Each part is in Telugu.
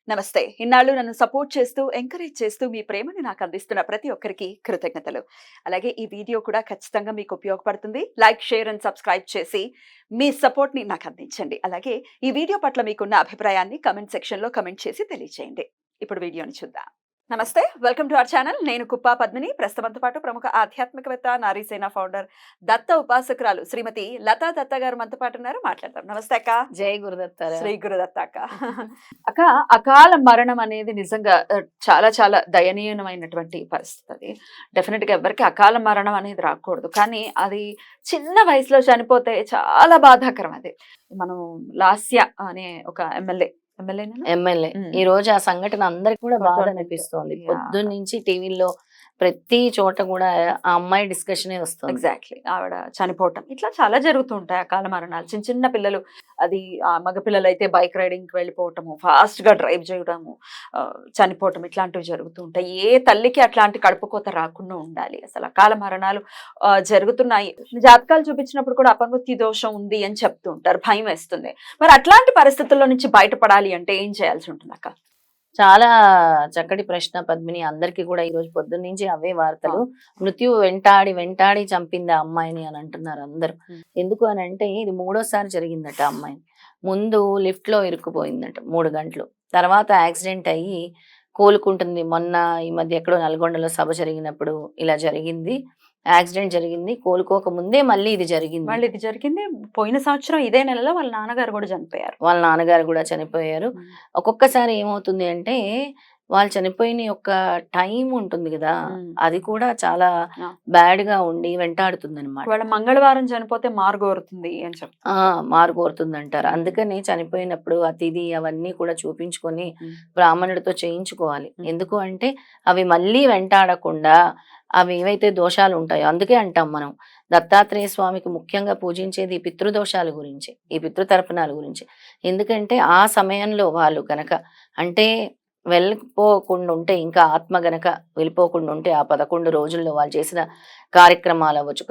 నమస్తే. ఇన్నాళ్ళు నన్ను సపోర్ట్ చేస్తూ, ఎంకరేజ్ చేస్తూ మీ ప్రేమని నాకు అందిస్తున్న ప్రతి ఒక్కరికి కృతజ్ఞతలు. అలాగే ఈ వీడియో కూడా ఖచ్చితంగా మీకు ఉపయోగపడుతుంది. లైక్, షేర్ అండ్ సబ్స్క్రైబ్ చేసి మీ సపోర్ట్‌ని నాకు అందించండి. అలాగే ఈ వీడియో పట్ల మీకున్న అభిప్రాయాన్ని కామెంట్ సెక్షన్‌లో కామెంట్ చేసి తెలియజేయండి. ఇప్పుడు వీడియోని చూద్దాం. నమస్తే. Welcome to our channel. నేను కుప్పా పద్మిని. ప్రస్తుతంతో పాటు ప్రముఖ ఆధ్యాత్మికవేత్త, నారీసేన ఫౌండర్, దత్త ఉపాసకురాలు శ్రీమతి లతా దత్త గారు మనతో పాటు ఉన్నారు. మాట్లాడదాం. నమస్తే అక్క. జై గురుదత్త. శ్రీ గురుదత్త అక్క. అక్క, అకాల మరణం అనేది నిజంగా చాలా చాలా దయనీయమైనటువంటి పరిస్థితి. అది డెఫినెట్ గా ఎవరికి అకాల మరణం అనేది రాకూడదు. కానీ అది చిన్న వయసులో చనిపోతే చాలా బాధాకరం. అది మనం లాస్య అనే ఒక ఎమ్మెల్యే ఈ రోజు ఆ సంఘటన అందరికి కూడా బాధ అనిపిస్తోంది. పొద్దున్న నుంచి టీవీలో ప్రతి చోట కూడా ఆ అమ్మాయి డిస్కషన్ వస్తుంది. ఎగ్జాక్ట్లీ, ఆవిడ చనిపోవటం ఇట్లా చాలా జరుగుతుంటాయి అకాల మరణాలు. చిన్న చిన్న పిల్లలు, అది మగపిల్లలు అయితే బైక్ రైడింగ్కి వెళ్ళిపోవటము, ఫాస్ట్ గా డ్రైవ్ చేయడము, చనిపోవటం ఇట్లాంటివి జరుగుతూ ఉంటాయి. ఏ తల్లికి అట్లాంటి కడుపుకోత రాకుండా ఉండాలి. అసలు అకాల మరణాలు జరుగుతున్నాయి. జాతకాలు చూపించినప్పుడు కూడా అపమృత్యు దోషం ఉంది అని చెప్తూ ఉంటారు. భయం వేస్తుంది. మరి అట్లాంటి పరిస్థితుల్లో నుంచి బయటపడాలి అంటే ఏం చేయాల్సి ఉంటుంది అక్క? చాలా చక్కటి ప్రశ్న పద్మిని. అందరికి కూడా ఈ రోజు పొద్దున్న నుంచి అవే వార్తలు. మృత్యు వెంటాడి వెంటాడి చంపింది ఆ అమ్మాయిని అని అంటున్నారు అందరూ. ఎందుకు అని అంటే ఇది 3వ సారి జరిగిందట అమ్మాయిని. ముందు లిఫ్ట్ లో ఇరుక్కుపోయిందట 3 గంటలు. తర్వాత యాక్సిడెంట్ అయ్యి కోలుకుంటుంది. మొన్న ఈ మధ్య ఎక్కడో నల్గొండలో సభ జరిగినప్పుడు ఇలా జరిగింది. యాక్సిడెంట్ జరిగింది. కోలుకోక ముందే మళ్ళీ ఇది జరిగింది. పోయిన సంవత్సరం ఇదే నెలలో వాళ్ళ నాన్నగారు కూడా చనిపోయారు. ఒక్కొక్కసారి ఏమవుతుంది అంటే వాళ్ళు చనిపోయిన యొక్క టైం ఉంటుంది కదా, అది కూడా చాలా బ్యాడ్ గా ఉండి వెంటాడుతుంది అనమాట. వాళ్ళ మంగళవారం చనిపోతే మారుగోరుతుంది అని మారుగోరుతుంది అంటారు. అందుకని చనిపోయినప్పుడు అతిథి అవన్నీ కూడా చూపించుకొని బ్రాహ్మణుడితో చేయించుకోవాలి. ఎందుకు అంటే అవి మళ్ళీ వెంటాడకుండా అవి ఏవైతే దోషాలు ఉంటాయో, అందుకే అంటాం మనం దత్తాత్రేయ స్వామికి ముఖ్యంగా పూజించేది ఈ పితృదోషాల గురించి, ఈ పితృతర్పణాల గురించి. ఎందుకంటే ఆ సమయంలో వాళ్ళు గనక అంటే వెళ్ళిపోకుండా ఉంటే, ఇంకా ఆత్మ గనక వెళ్ళిపోకుండా ఉంటే ఆ 11 రోజుల్లో వాళ్ళు చేసిన కార్యక్రమాలు అవ్వచ్చు,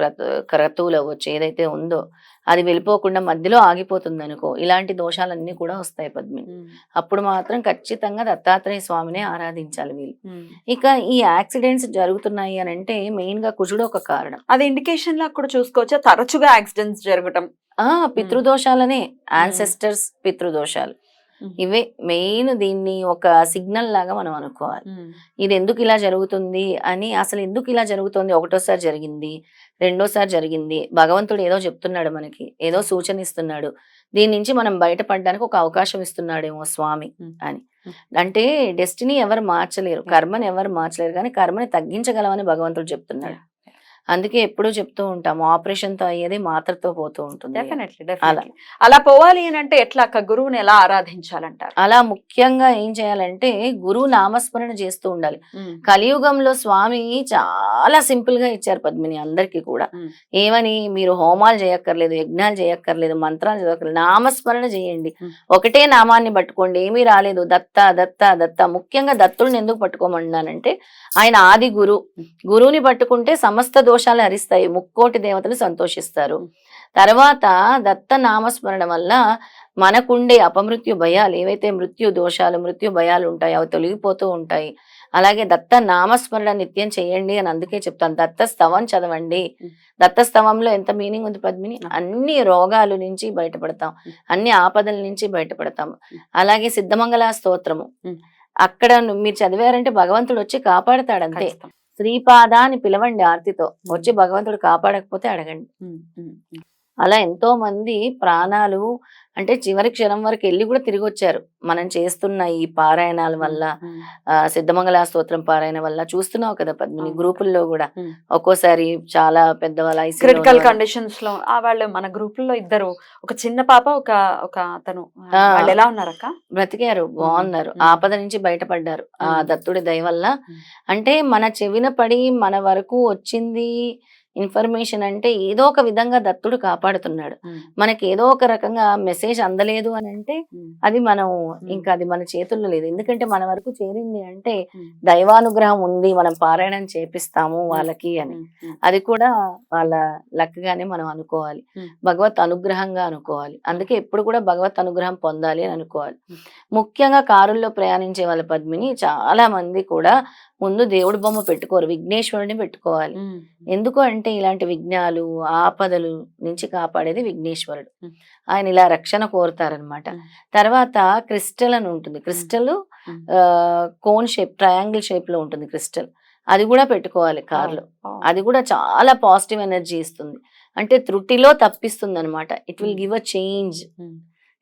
క్రతువులు అవ్వచ్చు, ఏదైతే ఉందో అది వెళ్ళిపోకుండా మధ్యలో ఆగిపోతుంది అనుకో, ఇలాంటి దోషాలన్నీ కూడా వస్తాయి పద్మిని. అప్పుడు మాత్రం ఖచ్చితంగా దత్తాత్రేయ స్వామినే ఆరాధించాలి వీళ్ళు. ఇక ఈ యాక్సిడెంట్స్ జరుగుతున్నాయి అని అంటే మెయిన్ గా కుజుడు ఒక కారణం. అది ఇండికేషన్ లా కూడా చూసుకోవచ్చా? తరచుగా యాక్సిడెంట్స్ జరగటం పితృదోషాలనే, యాన్సెస్టర్స్ పితృదోషాలు ఇవే మెయిన్. దీన్ని ఒక సిగ్నల్ లాగా మనం అనుకోవాలి. ఇది ఎందుకు ఇలా జరుగుతుంది అని, అసలు ఎందుకు ఇలా జరుగుతుంది? 1వ సారి జరిగింది, 2వ సారి జరిగింది, భగవంతుడు ఏదో చెప్తున్నాడు మనకి, ఏదో సూచన ఇస్తున్నాడు, దీని నుంచి మనం బయటపడడానికి ఒక అవకాశం ఇస్తున్నాడేమో స్వామి అని. అంటే డెస్టినీ ఎవరు మార్చలేరు, కర్మని ఎవరు మార్చలేరు, కానీ కర్మని తగ్గించగలమని భగవంతుడు చెప్తున్నాడు. అందుకే ఎప్పుడూ చెప్తూ ఉంటాము, ఆపరేషన్ తో అయ్యేది మాత్రతో పోతూ ఉంటుంది. అలా పోవాలి అని అంటే ఎట్లా గురువుని ఎలా ఆరాధించాలంటారు? అలా ముఖ్యంగా ఏం చేయాలంటే గురువు నామస్మరణ చేస్తూ ఉండాలి. కలియుగంలో స్వామి చాలా సింపుల్ గా ఇచ్చారు పద్మిని అందరికీ కూడా. ఏమని, మీరు హోమాలు చేయక్కర్లేదు, యజ్ఞాలు చేయక్కర్లేదు, మంత్రాలు చదవక్కర్లేదు, నామస్మరణ చేయండి. ఒకటే నామాన్ని పట్టుకోండి. ఏమీ రాలేదు, దత్త దత్త దత్త. ముఖ్యంగా దత్తుడిని ఎందుకు పట్టుకోమన్నానంటే ఆయన ఆది గురువుని పట్టుకుంటే సమస్త దోషాలు హరిస్తాయి, 3,000,000 దేవతలు సంతోషిస్తారు. తర్వాత దత్త నామస్మరణ వల్ల మనకుండే అపమృత్యు భయాలు, ఏవైతే మృత్యు దోషాలు, మృత్యు భయాలు ఉంటాయో అవి తొలగిపోతూ ఉంటాయి. అలాగే దత్త నామస్మరణ నిత్యం చేయండి అని అందుకే చెప్తాను. దత్త స్తవం చదవండి. దత్త స్తవంలో ఎంత మీనింగ్ ఉంది పద్మిని. అన్ని రోగాల నుంచి బయటపడతాం, అన్ని ఆపదల నుంచి బయటపడతాం. అలాగే సిద్ధమంగళ స్తోత్రము, అక్కడ మీరు చదివారంటే భగవంతుడు వచ్చి కాపాడతాడు అంతే. శ్రీపాద అని పిలవండి ఆర్తితో, వచ్చి భగవంతుడు కాపాడకపోతే అడగండి. అలా ఎంతో మంది ప్రాణాలు అంటే చివరి క్షణం వరకు వెళ్ళి కూడా తిరిగి వచ్చారు మనం చేస్తున్న ఈ పారాయణాల వల్ల. సిద్ధమంగళ స్తోత్రం పారాయణ వల్ల చూస్తున్నావు కదా పద్మిని, గ్రూపుల్లో కూడా ఒక్కోసారి చాలా పెద్దవాళ్ళ క్రిటికల్ కండిషన్స్ లో వాళ్ళు మన గ్రూపుల్లో ఇద్దరు, ఒక చిన్న పాప, ఒక అతను, ఎలా ఉన్నారక్క? బ్రతికారు, బాగున్నారు, ఆపద నుంచి బయటపడ్డారు ఆ దత్తుడి దయ వల్ల. అంటే మన చెవిన పడి మన వరకు వచ్చింది ఇన్ఫర్మేషన్ అంటే ఏదో ఒక విధంగా దత్తుడు కాపాడుతున్నాడు. మనకి ఏదో ఒక రకంగా మెసేజ్ అందలేదు అని అంటే అది మనం ఇంకా అది మన చేతుల్లో లేదు. ఎందుకంటే మన వరకు చేరింది అంటే దైవానుగ్రహం ఉంది, మనం పారాయణం చేపిస్తాము వాళ్ళకి అని. అది కూడా వాళ్ళ లక్ గానే మనం అనుకోవాలి, భగవత్ అనుగ్రహంగా అనుకోవాలి. అందుకే ఎప్పుడు కూడా భగవత్ అనుగ్రహం పొందాలి అని అనుకోవాలి. ముఖ్యంగా కారుల్లో ప్రయాణించే వాళ్ళ పద్మిని చాలా మంది కూడా ముందు దేవుడి బొమ్మ పెట్టుకోరు, విఘ్నేశ్వరుడిని పెట్టుకోవాలి. ఎందుకు అంటే ఇలాంటి విఘ్నాలు ఆపదలు నుంచి కాపాడేది విఘ్నేశ్వరుడు. ఆయన ఇలా రక్షణ కోరుతారనమాట. తర్వాత క్రిస్టల్ అని ఉంటుంది. Crystal cone shape, triangle shape లో ఉంటుంది క్రిస్టల్. అది కూడా పెట్టుకోవాలి కార్లో. అది కూడా చాలా పాజిటివ్ ఎనర్జీ ఇస్తుంది. అంటే త్రుటిలో తప్పిస్తుంది అనమాట. It will give a change.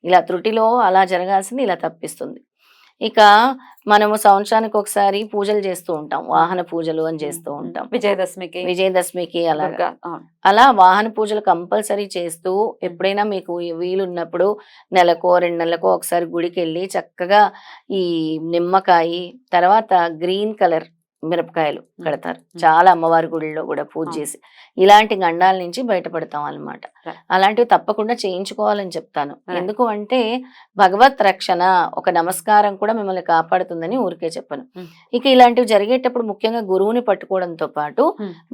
ఇలా త్రుటిలో అలా జరగాల్సింది ఇలా తప్పిస్తుంది. ఇక మనము సంవత్సరానికి ఒకసారి పూజలు చేస్తూ ఉంటాం, వాహన పూజలు అని చేస్తూ ఉంటాం. విజయదశమికి అలాగా. అలా వాహన పూజలు కంపల్సరీ చేస్తూ ఎప్పుడైనా మీకు వీలున్నప్పుడు నెలకో 2 నెలలకో ఒకసారి గుడికి వెళ్ళి చక్కగా ఈ నిమ్మకాయ, తర్వాత గ్రీన్ కలర్ మిరపకాయలు కడతారు. చాలా అమ్మవారి గుడిలో కూడా పూజ చేసి ఇలాంటి గండాల నుంచి బయటపడతాం అన్నమాట. అలాంటివి తప్పకుండా చేయించుకోవాలని చెప్తాను. ఎందుకు అంటే భగవత్ రక్షణ, ఒక నమస్కారం కూడా మిమ్మల్ని కాపాడుతుందని ఊరికే చెప్పను. ఇక ఇలాంటివి జరిగేటప్పుడు ముఖ్యంగా గురువుని పట్టుకోవడంతో పాటు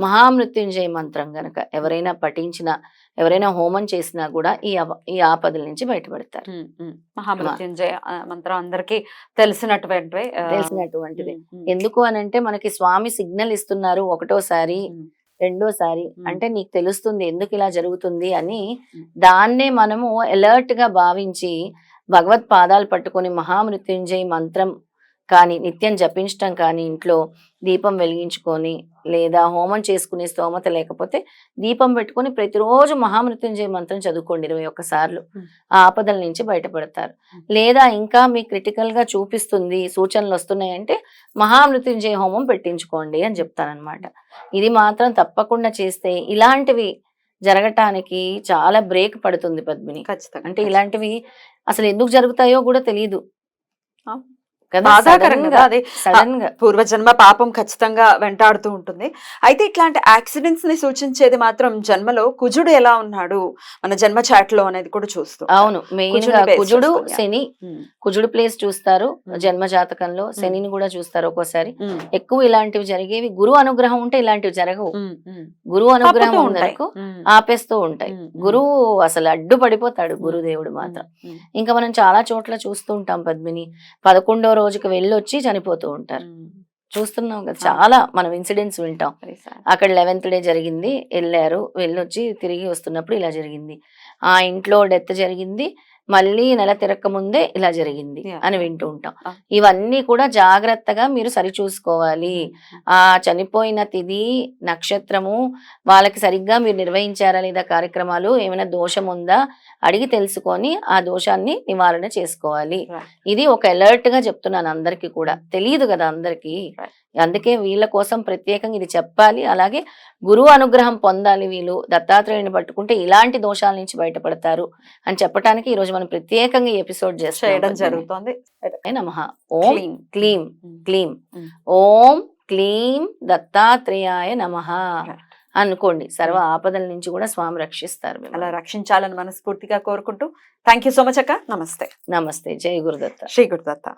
మహామృత్యుంజయ మంత్రం గనక ఎవరైనా పఠించినా, ఎవరైనా హోమం చేసినా కూడా ఈ ఆపదల నుంచి బయటపడతారు. మహామృత్యుంజయ మంత్రం అందరికీ తెలిసినటువంటిది. ఎందుకు అని అంటే మనకి స్వామి సిగ్నల్ ఇస్తున్నారు, ఒకటోసారి రెండోసారి అంటే నీకు తెలుస్తుంది ఎందుకు ఇలా జరుగుతుంది అని. దాన్నే మనము అలర్ట్ గా భావించి భగవత్ పాదాలు పట్టుకొని మహామృత్యుంజయ మంత్రం కానీ నిత్యం జపించటం కానీ, ఇంట్లో దీపం వెలిగించుకొని లేదా హోమం చేసుకునే స్తోమత లేకపోతే దీపం పెట్టుకొని ప్రతిరోజు మహామృత్యుంజయ మంత్రం చదువుకోండి 21 సార్లు. ఆ ఆపదల నుంచి బయటపడతారు. లేదా ఇంకా మీ క్రిటికల్ గా చూపిస్తుంది, సూచనలు వస్తున్నాయంటే మహామృత్యుంజయ హోమం పెట్టించుకోండి అని చెప్తానన్నమాట. ఇది మాత్రం తప్పకుండా చేస్తే ఇలాంటివి జరగటానికి చాలా బ్రేక్ పడుతుంది పద్మిని. అంటే ఇలాంటివి అసలు ఎందుకు జరుగుతాయో కూడా తెలియదు. సడన్ గా పూర్వజన్మ పాపం ఖచ్చితంగా వెంటాడుతూ ఉంటుంది. అయితే ఇట్లాంటి యాక్సిడెంట్స్ ని సూచించేది మాత్రం జన్మలో కుజుడు ఎలా ఉన్నాడు మన జన్మ చాట్ లో అనేది కూడా చూస్తూ. అవును, మెయిన్ గా కుజుడు, శని. కుజుడు ప్లేస్ చూస్తారు జన్మ జాతకంలో, శనిని కూడా చూస్తారు ఒక్కోసారి. ఎక్కువ ఇలాంటివి జరిగేవి గురువు అనుగ్రహం ఉంటే ఇలాంటివి జరగవు. గురువు అనుగ్రహం వరకు ఆపేస్తూ ఉంటాయి. గురువు అసలు అడ్డు పడిపోతాడు గురుదేవుడు మాత్రం. ఇంకా మనం చాలా చోట్ల చూస్తూ ఉంటాం పద్మిని, 11వ రోజుకి వెళ్ళొచ్చి చనిపోతూ ఉంటారు. చూస్తున్నాం కదా, చాలా మనం ఇన్సిడెంట్స్ వింటాం. అక్కడ 11th డే జరిగింది, వెళ్ళారు, వెళ్ళొచ్చి తిరిగి వస్తున్నప్పుడు ఇలా జరిగింది, ఆ ఇంట్లో డెత్ జరిగింది, మళ్ళీ నెల తిరక్క ముందే ఇలా జరిగింది అని వింటూ ఉంటాం. ఇవన్నీ కూడా జాగ్రత్తగా మీరు సరిచూసుకోవాలి. ఆ చనిపోయిన తిథి నక్షత్రము వాళ్ళకి సరిగ్గా మీరు నిర్వహించారా లేదా, కార్యక్రమాలు ఏమైనా దోషం ఉందా అడిగి తెలుసుకొని ఆ దోషాన్ని నివారణ చేసుకోవాలి. ఇది ఒక అలర్ట్ గా చెప్తున్నాను అందరికి కూడా, తెలియదు కదా అందరికి. అందుకే వీళ్ళ కోసం ప్రత్యేకంగా ఇది చెప్పాలి. అలాగే గురువు అనుగ్రహం పొందాలి. వీళ్ళు దత్తాత్రేయుని పట్టుకుంటే ఇలాంటి దోషాల నుంచి బయటపడతారు అని చెప్పడానికి ఈ రోజు మనం ప్రత్యేకంగా ఈ ఎపిసోడ్ చేయడం జరుగుతుంది. నమః. ఓం క్లీం క్లీం, ఓం క్లీం దత్తాత్రేయాయ నమః అనుకోండి. సర్వ ఆపదల నుంచి కూడా స్వామి రక్షిస్తారు. అలా రక్షించాలని మనస్ఫూర్తిగా కోరుకుంటూ థ్యాంక్ యూ సో మచ్ అక్క. నమస్తే. నమస్తే. జై గురుదత్త. శ్రీ గురుదత్త.